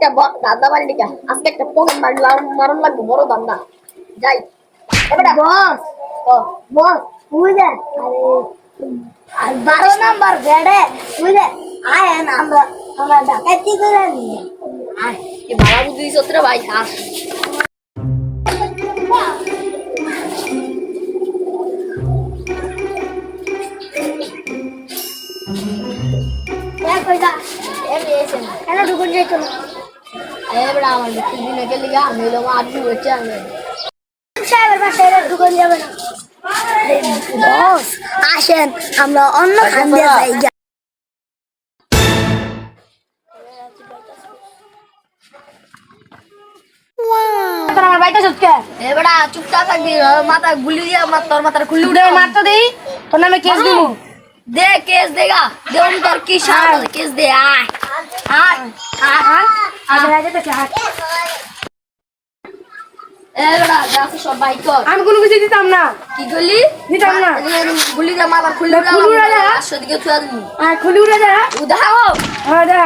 একটা দাদা বাড়ি দিকে আজকে একটা পোকেন মারণ লাগবে বড় দান্দা যাই এবারে বস বস বুঝে আর 12 নাম্বার বেডে বুঝে আয় না আমরা ডাকাতি করে নিয়ে আয় এ বাবা বুদ্ধি সত্রে ভাই আস কইদা এসে না কেন ঢুকুন যাইতো না এবারে আমার দিনে গেলে গা আমি লোক আজু হচ্ছে আমি সাহেবের বাসায় ঢুকুন যাবে না বস আসেন আমরা অন্য খান দিয়ে যাই আমার বাইটা সত্যি এবারে চুপচাপ থাকবি মাথা গুলি দিয়ে তোর মাথার খুলি উঠে মারতে দেই তোর নামে কেস দিব দে কেস দেগা দেওন তোর কি সার কেস দে আয় আয় আয় আজ রাজে তো চাট এবারে গাছে সব বাইক কর আমি কোনো কিছু দিতাম না কি গলি দিতাম না গুলি দিয়ে মাথা খুলি উড়া 500 দিকে তুই আদমি আর খুলি উড়া যা উদাও হ্যাঁ যা